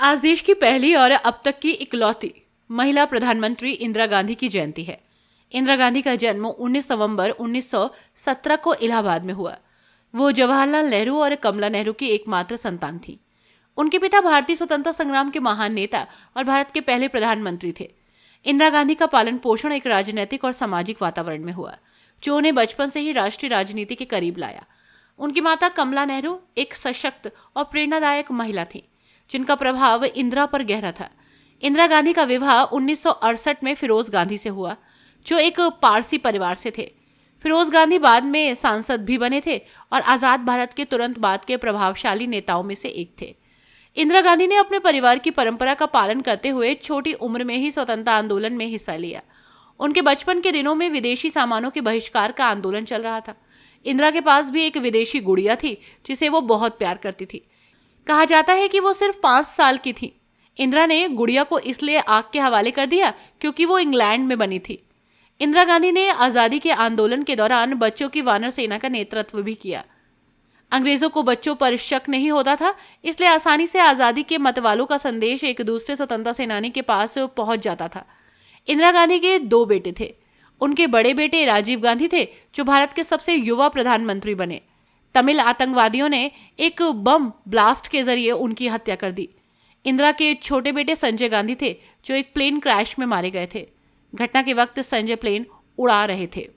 आज देश की पहली और अब तक की इकलौती महिला प्रधानमंत्री इंदिरा गांधी की जयंती है। इंदिरा गांधी का जन्म 19 नवंबर 1917 को इलाहाबाद में हुआ। वो जवाहरलाल नेहरू और कमला नेहरू की एकमात्र संतान थी। उनके पिता भारतीय स्वतंत्रता संग्राम के महान नेता और भारत के पहले प्रधानमंत्री थे। इंदिरा गांधी का पालन पोषण एक राजनीतिक और सामाजिक वातावरण में हुआ, जो उन्हें बचपन से ही राष्ट्रीय राजनीति के करीब लाया। उनकी माता कमला नेहरू एक सशक्त और प्रेरणादायक महिला थी, जिनका प्रभाव इंदिरा पर गहरा था। इंदिरा गांधी का विवाह 1968 में फिरोज गांधी से हुआ, जो एक पारसी परिवार से थे। फिरोज गांधी बाद में सांसद भी बने थे और आजाद भारत के तुरंत बाद के प्रभावशाली नेताओं में से एक थे। इंदिरा गांधी ने अपने परिवार की परंपरा का पालन करते हुए छोटी उम्र में ही स्वतंत्रता आंदोलन में हिस्सा लिया। उनके बचपन के दिनों में विदेशी सामानों के बहिष्कार का आंदोलन चल रहा था। इंदिरा के पास भी एक विदेशी गुड़िया थी, जिसे वो बहुत प्यार करती थी। कहा जाता है कि वो सिर्फ 5 साल की थी। इंदिरा ने गुड़िया को इसलिए आग के हवाले कर दिया क्योंकि वो इंग्लैंड में बनी थी। इंदिरा गांधी ने आज़ादी के आंदोलन के दौरान बच्चों की वानर सेना का नेतृत्व भी किया। अंग्रेजों को बच्चों पर शक नहीं होता था, इसलिए आसानी से आज़ादी के मतवालों का संदेश एक दूसरे स्वतंत्रता सेनानी के पास पहुंच जाता था। इंदिरा गांधी के 2 बेटे थे। उनके बड़े बेटे राजीव गांधी थे, जो भारत के सबसे युवा प्रधानमंत्री बने। तमिल आतंकवादियों ने एक बम ब्लास्ट के जरिए उनकी हत्या कर दी। इंदिरा के छोटे बेटे संजय गांधी थे, जो एक प्लेन क्रैश में मारे गए थे। घटना के वक्त संजय प्लेन उड़ा रहे थे।